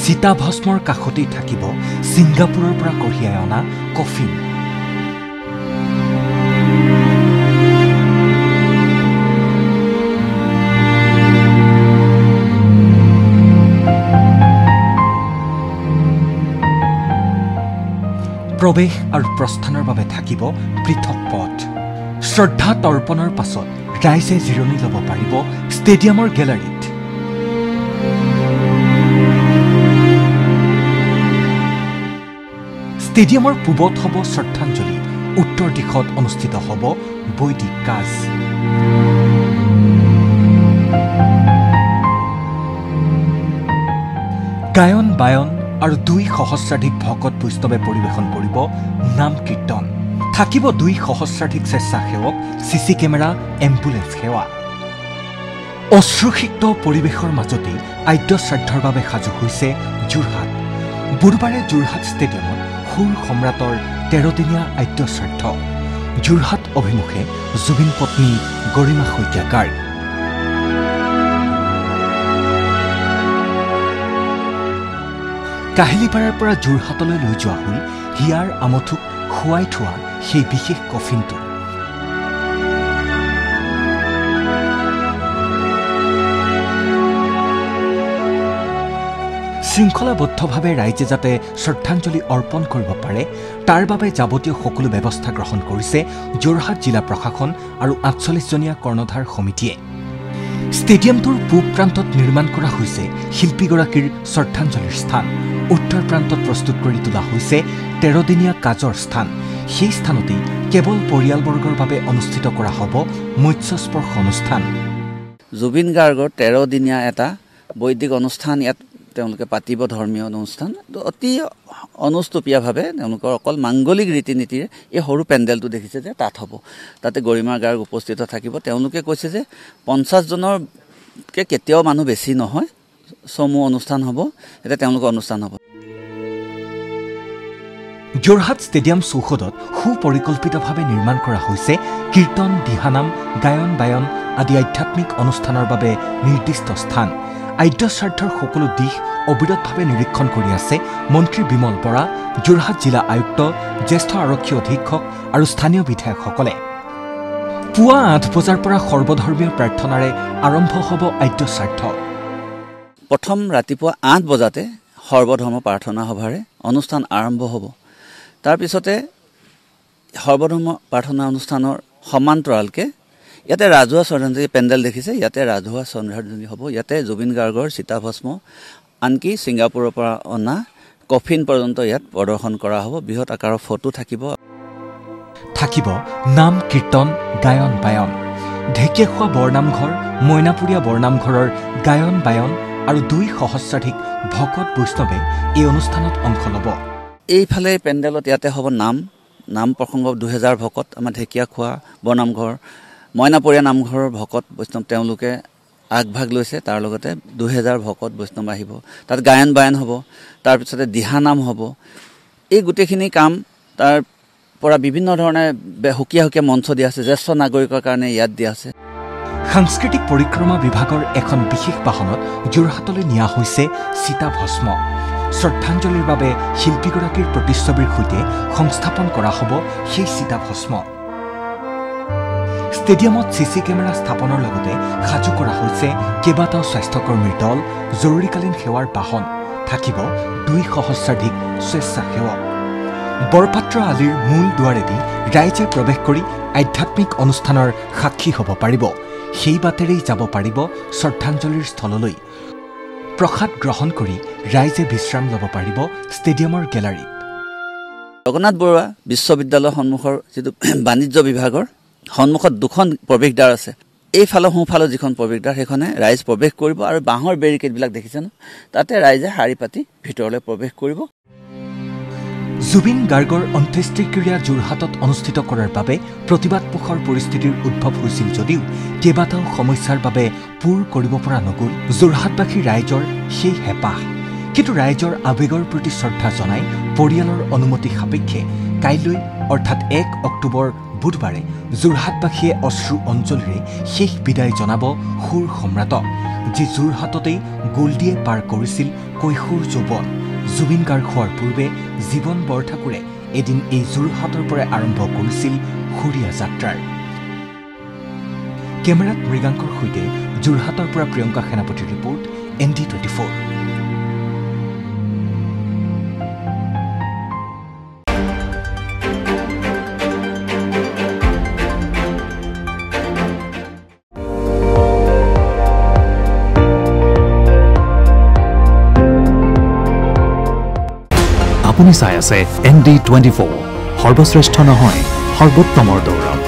চিতাভস্মৰ কাষতেই থাকিব ছিংগাপুৰৰ পৰা কঢ়িয়াই অনা কফিন। প্ৰৱেশ আৰু প্ৰস্থানৰ বাবে থাকিব পৃথক পথ। শ্ৰদ্ধা তৰ্পণৰ পাছত ৰাইজে জিৰণি ল'ব পাৰিব ষ্টেডিয়ামৰ গেলাৰীত। ষ্টেডিয়ামৰ পূবত হ'ব শ্ৰদ্ধাঞ্জলি, উত্তৰ দিশত অনুষ্ঠিত হ'ব বৈদিক কাজ। গায়ন বায়ন আৰু 2 সহস্ৰাধিক ভকত বৈষ্ণৱে পৰিৱেশন কৰিব নাম কীৰ্তন। থাকিব 2 সহস্ৰাধিক স্বেচ্ছাসেৱক, CC কেমেৰা, এম্বুলেন্স সেৱা। অশ্ৰুসিক্ত পৰিৱেশৰ মাজতেই আদ্য শ্ৰাদ্ধৰ বাবে সাজু হৈছে যোৰহাট। বুধবাৰে যোৰহাট ষ্টেডিয়ামত সুৰ সম্ৰাটৰ 13দিনীয়া আদ্য শ্ৰাদ্ধ। যোৰহাট অভিমুখে জুবিন পত্নী গৰিমা শইকীয়া গাৰ্গ। কাহিলীপাৰাৰ পৰা যোৰহাটলৈ লৈ যোৱা হ'ল হিয়াৰ আমঠুক শুৱাই থোৱা সেই বিশেষ কফিনটো। শৃংখলাবদ্ধভাৱে ৰাইজে যাতে শ্ৰদ্ধাঞ্জলি অৰ্পণ কৰিব পাৰে তাৰ বাবে যাৱতীয় সকলো ব্যৱস্থা গ্ৰহণ কৰিছে যোৰহাট জিলা প্ৰশাসন আৰু ৪৮জনীয়া কৰ্ণধাৰ সমিতিয়ে। ষ্টেডিয়ামটোৰ পূব প্ৰান্তত নিৰ্মাণ কৰা হৈছে শিল্পীগৰাকীৰ শ্ৰদ্ধাঞ্জলিৰ স্থান। উত্তৰ প্ৰান্তত প্ৰস্তুত কৰি তোলা হৈছে 13দিনীয়া কাজৰ স্থান। সেই স্থানতেই কেৱল পৰিয়ালবৰ্গৰ বাবে অনুষ্ঠিত কৰা হ'ব মৎস্যস্পৰ্শ অনুষ্ঠান। জুবিন গাৰ্গৰ 13দিনীয়া এটা বৈদিক অনুষ্ঠান ইয়াত তেওঁলোকে পাতিব, ধৰ্মীয় অনুষ্ঠান। অতি অনুষ্টুপীয়াভাৱে তেওঁলোকৰ অকল মাংগলিক ৰীতি নীতিৰে এই সৰু পেণ্ডেলটো দেখিছে যে তাত হ'ব। তাতে গৰিমা গাৰ্গ উপস্থিত থাকিব। তেওঁলোকে কৈছে যে 50জনৰকৈ কেতিয়াও মানুহ বেছি নহয়, চমু অনুষ্ঠান হ'ব। এতিয়া তেওঁলোকৰ অনুষ্ঠান হ'ব। যোৰহাট ষ্টেডিয়াম চৌহদত সুপৰিকল্পিতভাৱে নিৰ্মাণ কৰা হৈছে কীৰ্তন, দিহানাম, গায়ন বায়ন আদি আধ্যাত্মিক অনুষ্ঠানৰ বাবে নিৰ্দিষ্ট স্থান। আদ্য শ্ৰাদ্ধৰ সকলো দিশ অবিৰতভাৱে নিৰীক্ষণ কৰি আছে মন্ত্ৰী বিমল বৰা, যোৰহাট জিলা আয়ুক্ত, জ্যেষ্ঠ আৰক্ষী অধীক্ষক আৰু স্থানীয় বিধায়কসকলে। পুৱা 8 বজাৰ পৰা সৰ্বধৰ্মীয় প্ৰাৰ্থনাৰে আৰম্ভ হ'ব আদ্য শ্ৰাদ্ধ। প্ৰথম ৰাতিপুৱা 8 বজাতে সৰ্বধৰ্ম প্ৰাৰ্থনা সভাৰে অনুষ্ঠান আৰম্ভ হ'ব। তাৰপিছতে সৰ্বধৰ্ম প্ৰাৰ্থনা অনুষ্ঠানৰ সমান্তৰালকৈ ইয়াতে ৰাজহুৱা শ্ৰদ্ধাঞ্জলি পেণ্ডেল দেখিছে, ইয়াতে ৰাজহুৱা শ্ৰদ্ধাঞ্জলি হ'ব। ইয়াতে জুবিন গাৰ্গৰ চিতাভস্ম, আনকি ছিংগাপুৰৰ পৰা অনা কফিন পৰ্যন্ত ইয়াত প্ৰদৰ্শন কৰা হ'ব। বৃহৎ আকাৰৰ ফটো থাকিব। নাম কীৰ্তন, গায়ন বায়ন। ঢেকীয়াখোৱা বৰনামঘৰ, মইনাপুৰীয়া বৰনামঘৰৰ গায়ন বায়ন আৰু 2 সহস্ৰাধিক ভকত বৈষ্ণৱে এই অনুষ্ঠানত অংশ ল'ব। এইফালে পেণ্ডেলত ইয়াতে হ'ব নাম প্ৰসংগ 2000 ভকত। আমাৰ ঢেকীয়াখোৱা বৰনামঘৰ, মইনাপুৰীয়া নামঘৰৰ ভকত বৈষ্ণৱ তেওঁলোকে আগভাগ লৈছে। তাৰ লগতে 2000 ভকত বৈষ্ণৱ আহিব। তাত গায়ন বায়ন হ'ব, তাৰপিছতে দিহানাম হ'ব। এই গোটেইখিনি কাম তাৰ পৰা বিভিন্ন ধৰণে সুকীয়া মঞ্চ দিয়া আছে। জ্যেষ্ঠ নাগৰিকৰ কাৰণে ইয়াত দিয়া আছে। সাংস্কৃতিক পৰিক্ৰমা বিভাগৰ এখন বিশেষ বাহনত যোৰহাটলৈ নিয়া হৈছে চিতাভস্ম। শ্ৰদ্ধাঞ্জলিৰ বাবে শিল্পীগৰাকীৰ প্ৰতিচ্ছবিৰ সৈতে সংস্থাপন কৰা হ'ব সেই চিতাভস্ম। ষ্টেডিয়ামত CC কেমেৰা স্থাপনৰ লগতে সাজু কৰা হৈছে কেইবাটাও স্বাস্থ্যকৰ্মীৰ দল, জৰুৰীকালীন সেৱাৰ বাহন। থাকিব 2 সহস্ৰাধিক স্বেচ্ছাসেৱক। বৰপাত্ৰ আলিৰ মূল দুৱাৰেদি ৰাইজে প্ৰৱেশ কৰি আধ্যাত্মিক অনুষ্ঠানৰ সাক্ষী হ'ব পাৰিব। সেই বাটেৰেই যাব পাৰিব শ্ৰদ্ধাঞ্জলিৰ স্থললৈ। প্ৰসাদ গ্ৰহণ কৰি ৰাইজে বিশ্ৰাম ল'ব পাৰিব ষ্টেডিয়ামৰ গেলাৰীত। জগন্নাথ বৰুৱা বিশ্ববিদ্যালয়ৰ সন্মুখৰ যিটো বাণিজ্য বিভাগৰ সন্মুখত 2খন প্ৰৱেশদ্বাৰ আছে। এইফালৰ সোঁফালৰ যিখন প্ৰৱেশদ্বাৰ সেইখনে ৰাইজ প্ৰৱেশ কৰিব আৰু বাঁহৰ বেৰিকেডবিলাক দেখিছে ন, তাতে ৰাইজে শাৰী পাতি ভিতৰলৈ প্ৰৱেশ কৰিব। জুবিন গাৰ্গৰ অন্ত্যেষ্টিক্ৰিয়া যোৰহাটত অনুষ্ঠিত কৰাৰ বাবে প্ৰতিবাদমুখৰ পৰিস্থিতিৰ উদ্ভৱ হৈছিল যদিও কেইবাটাও সমস্যাৰ বাবে পূৰ কৰিব পৰা নগ'ল যোৰহাটবাসী ৰাইজৰ সেই হেঁপাহ। কিন্তু ৰাইজৰ আৱেগৰ প্ৰতি শ্ৰদ্ধা জনাই পৰিয়ালৰ অনুমতি সাপেক্ষে কাইলৈ অৰ্থাৎ 1 অক্টোবৰ বুধবাৰে যোৰহাটবাসীয়ে অশ্ৰু অঞ্জলিৰে শেষ বিদায় জনাব সুৰ সম্ৰাটক, যি যোৰহাটতেই গোল্ডীয়ে পাৰ কৰিছিল কৈশোৰ যৌৱন। জুবিন গাৰ্গ হোৱাৰ পূৰ্বে জীৱন বৰঠাকুৰে এদিন এই যোৰহাটৰ পৰাই আৰম্ভ কৰিছিল সুৰীয়া যাত্ৰাৰ। কেমেৰাত মৃগাংকৰ সৈতে যোৰহাটৰ পৰা প্ৰিয়ংকা সেনাপতিৰ ৰিপৰ্ট, ND24। আপুনি চাই আছে ND24, সৰ্বশ্ৰেষ্ঠ নহয় সৰ্বোত্তমৰ দৌৰত।